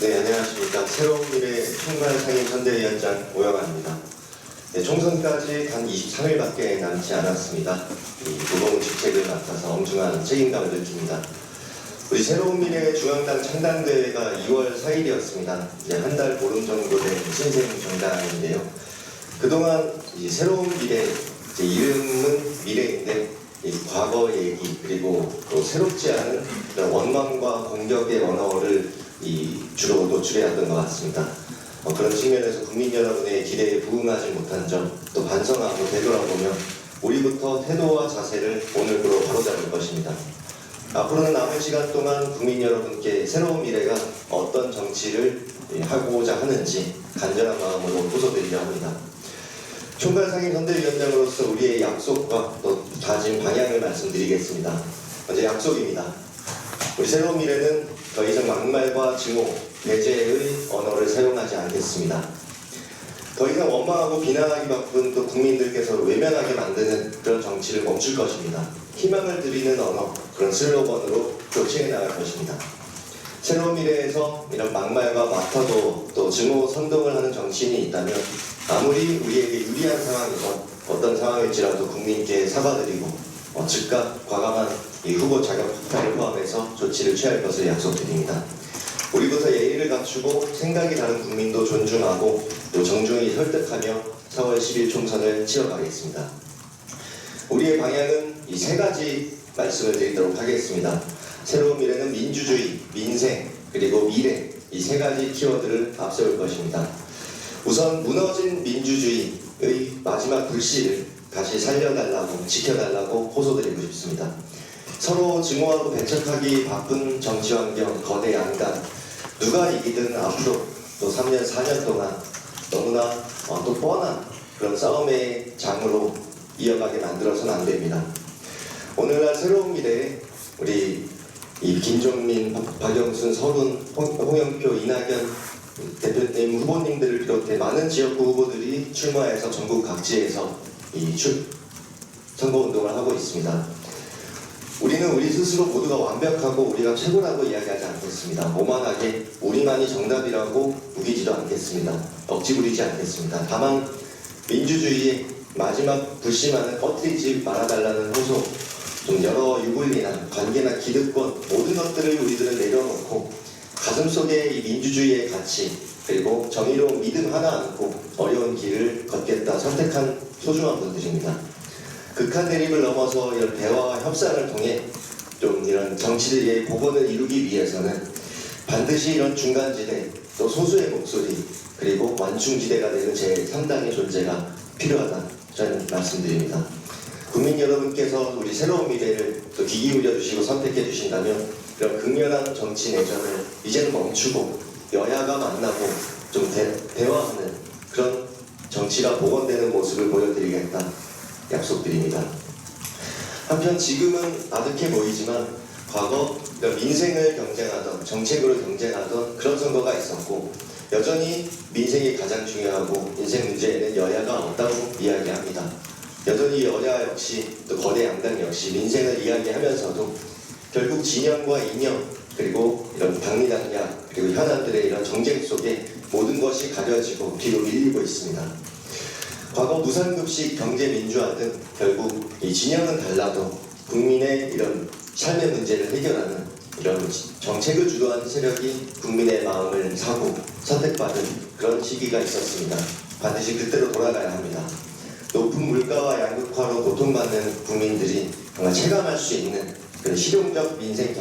네, 안녕하십니까. 새로운 미래 총괄 상임 선대위원장 오영환입니다. 네, 총선까지 단 23일밖에 남지 않았습니다. 이 무거운 직책을 맡아서 엄중한 책임감을 느낍니다. 우리 새로운 미래 중앙당 창당대회가 2월 4일이었습니다. 이제 한 달 보름 정도 된 신생 정당인데요. 그동안 이 새로운 미래, 이제 이름은 미래인데 이 과거 얘기 그리고 또 새롭지 않은 원망과 공격의 언어를 주로 노출해왔던 것 같습니다. 그런 측면에서 국민 여러분의 기대에 부응하지 못한 점, 또 반성하고 되돌아보며 우리부터 태도와 자세를 오늘부로 바로잡을 것입니다. 앞으로는 남은 시간 동안 국민 여러분께 새로운 미래가 어떤 정치를 하고자 하는지 간절한 마음으로 호소드리려 합니다. 총괄 상임 선대위원장으로서 우리의 약속과 또 다진 방향을 말씀드리겠습니다. 먼저 약속입니다. 우리 새로운 미래는 더 이상 막말과 증오, 배제의 언어를 사용하지 않겠습니다. 더 이상 원망하고 비난하기 바쁜 또 국민들께서 외면하게 만드는 그런 정치를 멈출 것입니다. 희망을 드리는 언어, 그런 슬로건으로 교체해 나갈 것입니다. 새로운 미래에서 이런 막말과 마타도 또 증오 선동을 하는 정치인이 있다면 아무리 우리에게 유리한 상황이건 어떤 상황일지라도 국민께 사과드리고 즉각 과감한 이 후보 자격 확대를 포함해서 조치를 취할 것을 약속드립니다. 우리부터 예의를 갖추고 생각이 다른 국민도 존중하고 또 정중히 설득하며 4월 10일 총선을 치러가겠습니다. 우리의 방향은 이 세 가지 말씀을 드리도록 하겠습니다. 새로운 미래는 민주주의, 민생, 그리고 미래 이 세 가지 키워드를 앞세울 것입니다. 우선 무너진 민주주의의 마지막 불씨를 다시 살려달라고 지켜달라고 호소드리고 싶습니다. 서로 증오하고 배척하기 바쁜 정치 환경, 거대 양강 누가 이기든 앞으로 또 3년, 4년 동안 너무나 또 뻔한 그런 싸움의 장으로 이어가게 만들어서는 안 됩니다. 오늘날 새로운 미래에 우리 김종민, 박영순, 서훈, 홍영표, 이낙연 대표님 후보님들을 비롯해 많은 지역구 후보들이 출마해서 전국 각지에서 선거운동을 하고 있습니다. 우리는 우리 스스로 모두가 완벽하고 우리가 최고라고 이야기하지 않겠습니다. 오만하게 우리만이 정답이라고 우기지도 않겠습니다. 억지 부리지 않겠습니다. 다만 민주주의의 마지막 불씨만을 꺼뜨리지 말아달라는 호소, 좀 여러 유불리나 관계나 기득권 모든 것들을 우리들은 내려놓고 가슴속에 이 민주주의의 가치 그리고 정의로운 믿음 하나 안고 어려운 길을 걷겠다 선택한 소중한 분들입니다. 극한 대립을 넘어서 이런 대화와 협상을 통해 좀 이런 정치들의 복원을 이루기 위해서는 반드시 이런 중간지대 또 소수의 목소리 그리고 완충지대가 되는 제3당의 존재가 필요하다 저는 말씀드립니다. 국민 여러분께서 우리 새로운 미래를 또 귀 기울여 주시고 선택해 주신다면 이런 극렬한 정치 내전을 이제는 멈추고 여야가 만나고 좀 대화하는 그런 정치가 복원되는 모습을 보여드리겠다 약속드립니다. 한편 지금은 아득해 보이지만 과거 민생을 경쟁하던 정책으로 경쟁하던 그런 선거가 있었고 여전히 민생이 가장 중요하고 인생 문제에는 여야가 없다고 이야기합니다. 여전히 여야 역시 또 거대 양당 역시 민생을 이야기하면서도 결국 진영과 이념 그리고 이런 당리당략 그리고 현안들의 이런 정쟁 속에 모든 것이 가려지고 뒤로 밀리고 있습니다. 과거 무상급식 경제민주화 등 결국 이 진영은 달라도 국민의 이런 삶의 문제를 해결하는 이런 정책을 주도한 세력이 국민의 마음을 사고 선택받은 그런 시기가 있었습니다. 반드시 그때로 돌아가야 합니다. 높은 물가와 양극화로 고통받는 국민들이 정말 체감할 수 있는 그런 실용적 민생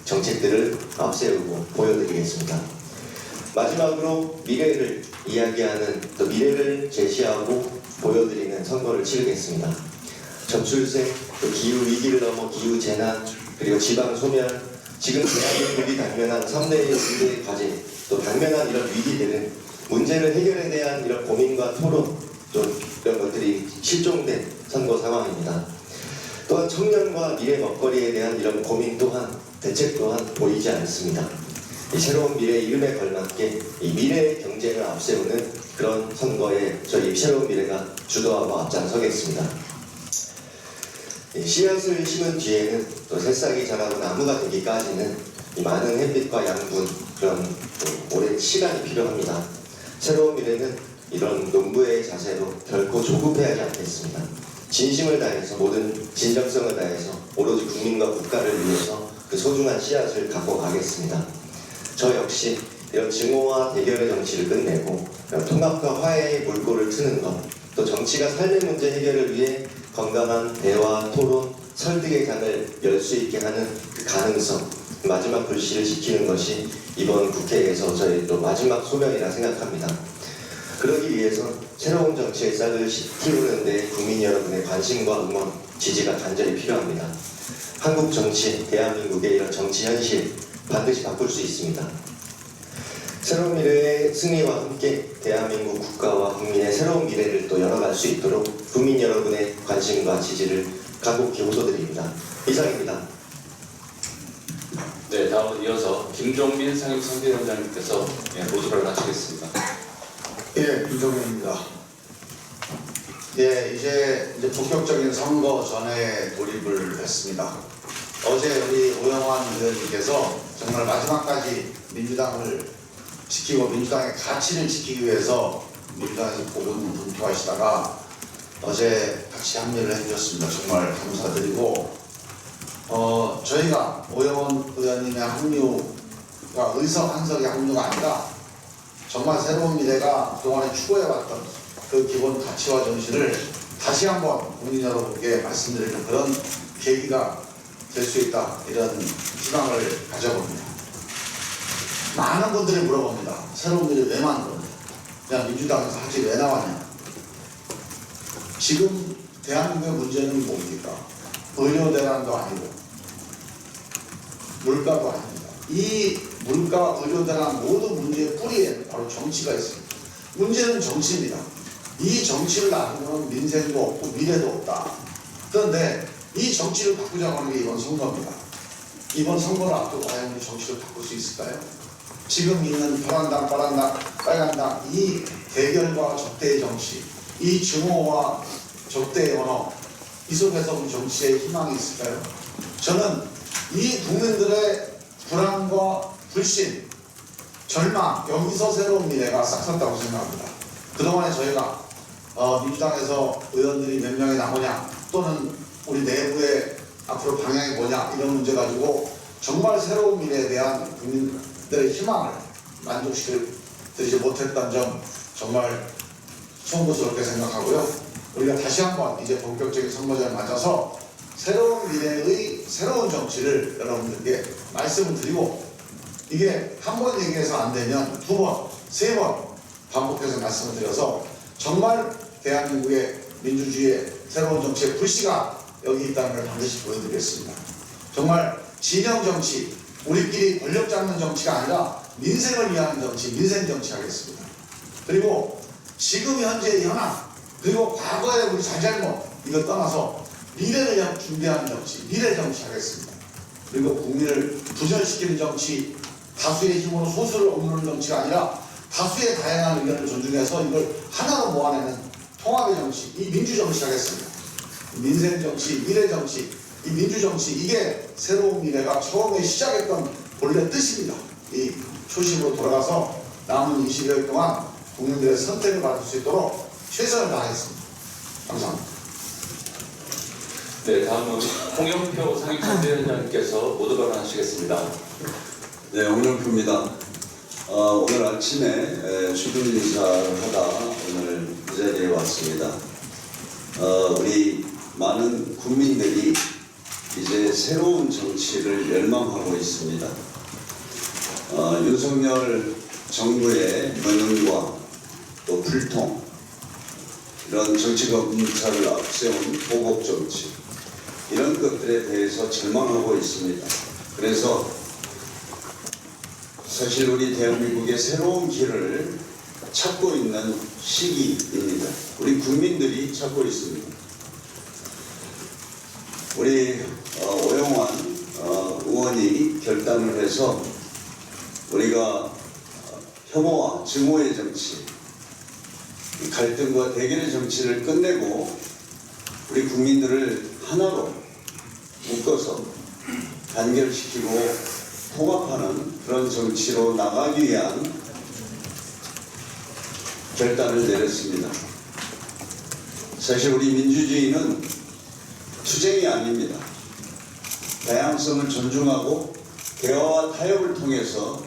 정책들을 앞세우고 보여드리겠습니다. 마지막으로 미래를 이야기하는 또 미래를 제시하고 보여드리는 선거를 치르겠습니다. 저출생, 또 기후 위기를 넘어 기후 재난, 그리고 지방 소멸, 지금 대한민국이 당면한 3대의 문제 과제, 또 당면한 이런 위기들은 문제를 해결에 대한 이런 고민과 토론, 또 이런 것들이 실종된 선거 상황입니다. 또한 청년과 미래 먹거리에 대한 이런 고민 또한 대책 또한 보이지 않습니다. 이 새로운 미래의 이름에 걸맞게 이 미래의 경쟁을 앞세우는 그런 선거에 저희 새로운 미래가 주도하고 앞장서겠습니다. 씨앗을 심은 뒤에는 또 새싹이 자라고 나무가 되기까지는 이 많은 햇빛과 양분, 그런 또 오랜 시간이 필요합니다. 새로운 미래는 이런 농부의 자세로 결코 조급해하지 않겠습니다. 진심을 다해서, 모든 진정성을 다해서 오로지 국민과 국가를 위해서 그 소중한 씨앗을 갖고 가겠습니다. 저 역시 이런 증오와 대결의 정치를 끝내고 통합과 화해의 물꼬를 트는 것, 또 정치가 삶의 문제 해결을 위해 건강한 대화, 토론, 설득의 장을 열 수 있게 하는 그 가능성, 마지막 불씨를 지키는 것이 이번 국회에서 저희 또 마지막 소명이라 생각합니다. 그러기 위해서 새로운 정치의 싹을 틔우는 데 국민 여러분의 관심과 응원, 지지가 간절히 필요합니다. 한국 정치, 대한민국의 이런 정치 현실 반드시 바꿀 수 있습니다. 새로운 미래의 승리와 함께 대한민국 국가와 국민의 새로운 미래를 또 열어갈 수 있도록 국민 여러분의 관심과 지지를 간곡히 호소드립니다. 이상입니다. 네, 다음은 이어서 김종민 상임선대위원장님께서 모두를 마치겠습니다. 예, 김종민입니다. 예, 이제 본격적인 선거 전에 돌입을 했습니다. 어제 우리 오영환 의원님께서 정말 마지막까지 민주당을 지키고 민주당의 가치를 지키기 위해서 민주당에서 고군분투하시다가 어제 같이 합류를 해주셨습니다. 정말 감사드리고 저희가 오영환 의원님의 합류가 의석한석의 합류가 아니라 정말 새로운 미래가 그동안에 추구해왔던 그 기본 가치와 정신을 다시 한번 국민 여러분께 말씀드리는 그런 계기가 될 수 있다, 이런 희망을 가져봅니다. 많은 분들이 물어봅니다. 새로운 미래 왜 만들었냐? 그냥 민주당에서 하지 왜 나왔냐? 지금 대한민국의 문제는 뭡니까? 의료 대란도 아니고 물가도 아닙니다. 이 물가, 의료 대란 모든 문제의 뿌리에 바로 정치가 있습니다. 문제는 정치입니다. 이 정치를 놔두면 민생도 없고 미래도 없다. 그런데 이 정치를 바꾸자고 하는 게 이번 선거입니다. 이번 선거를 앞두고 과연 우리 정치를 바꿀 수 있을까요? 지금 있는 파란당, 빨간당, 이 대결과 적대의 정치, 이 증오와 적대의 언어, 이 속에서 우리 정치에 희망이 있을까요? 저는 이 국민들의 불안과 불신, 절망, 여기서 새로운 미래가 싹 섰다고 생각합니다. 그동안에 저희가 민주당에서 의원들이 몇 명이 나오냐, 또는 우리 내부의 앞으로 방향이 뭐냐, 이런 문제 가지고 정말 새로운 미래에 대한 국민들의 희망을 만족시키지 못했던 점 정말 송구스럽게 생각하고요. 우리가 다시 한번 이제 본격적인 선거전을 맞아서 새로운 미래의 새로운 정치를 여러분들께 말씀을 드리고, 이게 한 번 얘기해서 안 되면 두 번, 세 번 반복해서 말씀을 드려서 정말 대한민국의 민주주의의 새로운 정치의 불씨가 여기 있다는 걸 반드시 보여드리겠습니다. 정말 진영 정치, 우리끼리 권력 잡는 정치가 아니라 민생을 위한 정치, 민생 정치 하겠습니다. 그리고 지금 현재의 현황, 그리고 과거의 우리 잘잘못, 이걸 떠나서 미래를 위한 준비하는 정치, 미래 정치 하겠습니다. 그리고 국민을 부전시키는 정치, 다수의 힘으로 소수를 억누르는 정치가 아니라 다수의 다양한 의견을 존중해서 이걸 하나로 모아내는 통합의 정치, 이 민주정치 하겠습니다. 민생 정치, 미래 정치, 이 민주정치, 이게 새로운 미래가 처음에 시작했던 본래 뜻입니다. 이 초심으로 돌아가서 남은 20여일 동안 국민들의 선택을 받을 수 있도록 최선을 다하겠습니다. 감사합니다. 네, 다음은 홍영표 상임선대위원장님께서 모두 발언하시겠습니다. 네, 홍영표입니다. 오늘 아침에 출근 인사를 하다 오늘 이 자리에 왔습니다. 우리 많은 국민들이 이제 새로운 정치를 열망하고 있습니다. 윤석열 정부의 무능과 또 불통, 이런 정치가 문차를 앞세운 보복 정치, 이런 것들에 대해서 절망하고 있습니다. 그래서 사실 우리 대한민국의 새로운 길을 찾고 있는 시기입니다. 우리 국민들이 찾고 있습니다. 우리 오영환 의원이 결단을 해서 우리가 혐오와 증오의 정치, 갈등과 대결의 정치를 끝내고 우리 국민들을 하나로 묶어서 단결시키고 통합하는 그런 정치로 나가기 위한 결단을 내렸습니다. 사실 우리 민주주의는 투쟁이 아닙니다. 다양성을 존중하고 대화와 타협을 통해서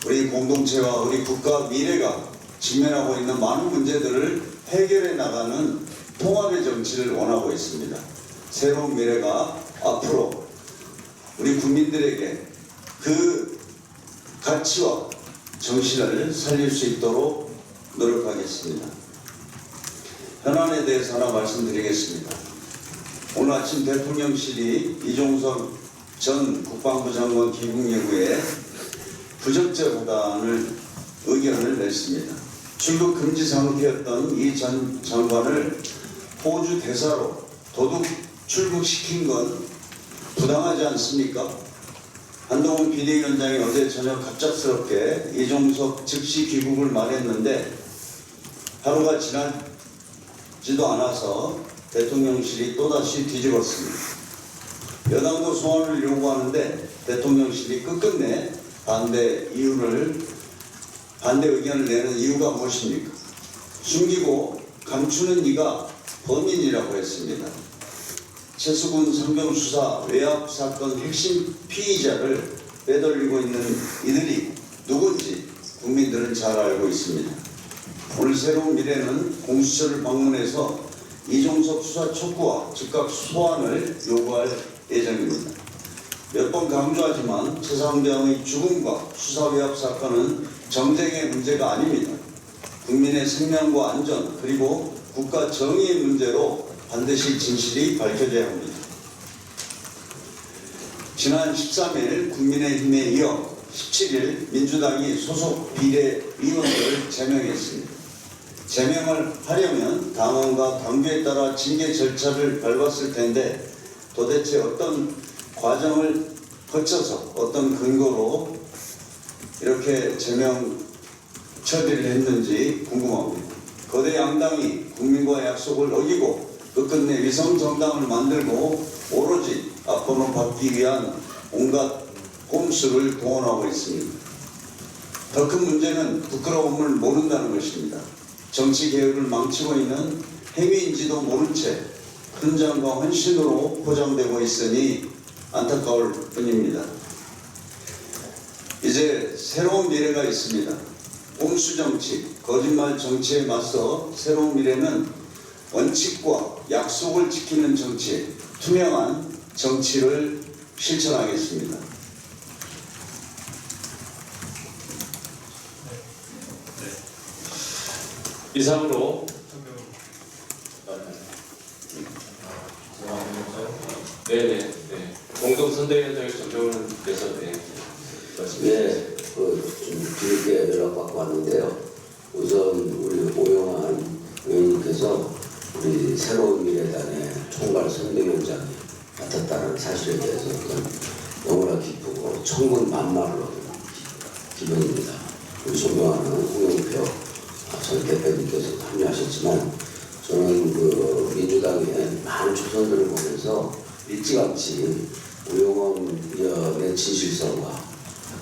우리 공동체와 우리 국가 미래가 직면하고 있는 많은 문제들을 해결해 나가는 통합의 정치를 원하고 있습니다. 새로운 미래가 앞으로 우리 국민들에게 그 가치와 정신을 살릴 수 있도록 노력하겠습니다. 현안에 대해서 하나 말씀드리겠습니다. 오늘 아침 대통령실이 이종석 전 국방부 장관 귀국 여부에 부적절하다는 의견을 냈습니다. 출국 금지 상태였던 이 전 장관을 호주 대사로 도둑 출국시킨 건 부당하지 않습니까? 한동훈 비대위원장이 어제 저녁 갑작스럽게 이종석 즉시 귀국을 말했는데 하루가 지나지도 않아서 대통령실이 또다시 뒤집었습니다. 여당도 소환을 요구하는데 대통령실이 끝끝내 반대 의견을 내는 이유가 무엇입니까? 숨기고 감추는 이가 범인이라고 했습니다. 최수근 상병수사 외압 사건 핵심 피의자를 빼돌리고 있는 이들이 누군지 국민들은 잘 알고 있습니다. 오늘 새로운 미래는 공수처를 방문해서 이종석 수사 촉구와 즉각 소환을 요구할 예정입니다. 몇 번 강조하지만 최상병의 죽음과 수사 외압 사건은 정쟁의 문제가 아닙니다. 국민의 생명과 안전 그리고 국가 정의의 문제로 반드시 진실이 밝혀져야 합니다. 지난 13일 국민의힘에 이어 17일 민주당이 소속 비례위원들을 제명했습니다. 제명을 하려면 당원과 당규에 따라 징계 절차를 밟았을 텐데 도대체 어떤 과정을 거쳐서 어떤 근거로 이렇게 제명 처리를 했는지 궁금합니다. 거대 양당이 국민과의 약속을 어기고 끝끝내 위성정당을 만들고 오로지 앞번호 받기 위한 온갖 꼼수를 동원하고 있습니다. 더 큰 문제는 부끄러움을 모른다는 것입니다. 정치 개혁을 망치고 있는 행위인지도 모른 채 훈장과 헌신으로 포장되고 있으니 안타까울 뿐입니다. 이제 새로운 미래가 있습니다. 꼼수 정치, 거짓말 정치에 맞서 새로운 미래는 원칙과 약속을 지키는 정치, 투명한 정치를 실천하겠습니다. 이상으로 네네 공동선대위원장의 전명을께서 네, 좀 길게 연락받고 왔는데요. 우선 우리 오영환 의원님께서 우리 새로운 미래단의 총괄 선대위원장이 맡았다는 사실에 대해서는 너무나 기쁘고 천군만마를 얻은 기분입니다. 우리 존경하는 홍영표 전 대표님께서 참여하셨지만 저는 그 민주당의 많은 초선들을 보면서 일찌감치 오영환 의원의 진실성과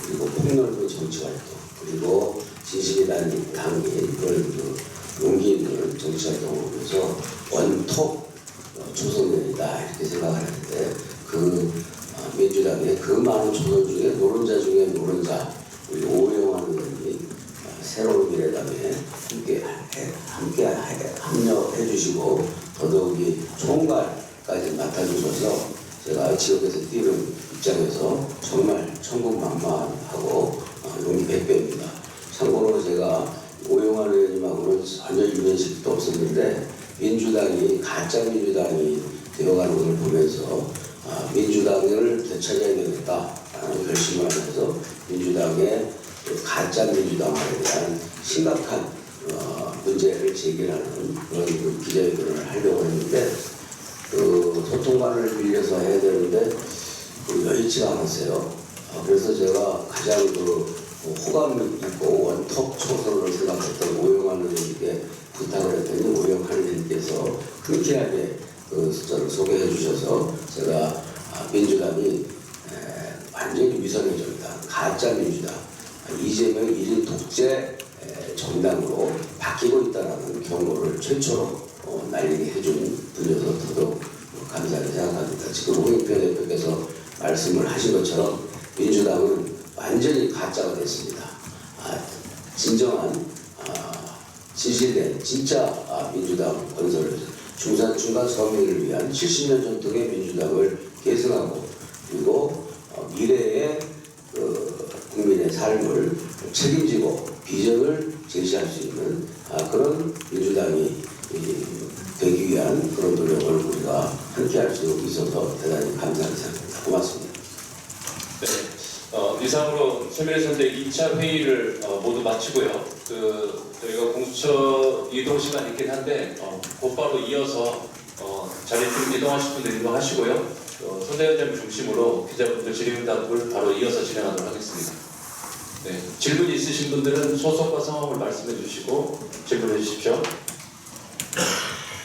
그리고 폭넓은 정치활동 그리고 진실이 담긴 그런 용기 있는 정치활동을 보면서 원톱 초선들이다 이렇게 생각을 하는데 그 민주당의 그 많은 초선 중에 노른자 중에 노른자 우리 오영환 의원이 새로운 미래당에 함께 합류해 주시고 더더욱이 총괄까지 맡아주셔서 제가 지역에서 뛰는 입장에서 정말 천국만마하고 용기 100배입니다. 참고로 제가 오영환 의원님하고는 전혀 유면식도 없었는데 민주당이 가짜 민주당이 되어가는 것을 보면서 민주당을 되찾아야 되겠다라는 결심을 하면서 민주당의 가짜 민주당에 대한 심각한 문제를 제기하는 그런 기자회견을 하려고 했는데 그 소통관을 빌려서 해야 되는데 여의치가 않았어요. 그래서 제가 가장 호감 있고 원톱 초선으로 생각했던 오영환 의원님께 부탁을 했더니 오영환 의원님께서 흔쾌하게 저를 소개해 주셔서 제가 민주당이 완전히 위선의 정당, 가짜 민주당, 이재명 1인 독재 정당으로 바뀌고 있다는 경고를 최초로 날리게 해준 분이어서 더더욱 감사하게 생각합니다. 지금 홍익표 대표께서 말씀을 하신 것처럼 민주당은 완전히 가짜가 됐습니다. 진정한 진실된 진짜 민주당 건설을 중간 서민을 위한 70년 전통의 민주당을 계승하고 그리고 미래의 국민의 삶을 책임지고 비전을 제시할 수 있는 그런 민주당이 되기 위한 그런 노력을 우리가 함께 할 수 있어서 대단히 감사하게 생각합니다. 고맙습니다. 네, 이상으로 세밀해선대 2차 회의를 모두 마치고요. 저희가 공수처 이동 시간이 있긴 한데 곧바로 이어서 자리 좀 이동하실 분들 이동하시고요. 선대위원장 중심으로 기자분들 질의응답을 바로 이어서 진행하도록 하겠습니다. 네, 질문이 있으신 분들은 소속과 성함을 말씀해 주시고 질문해 주십시오.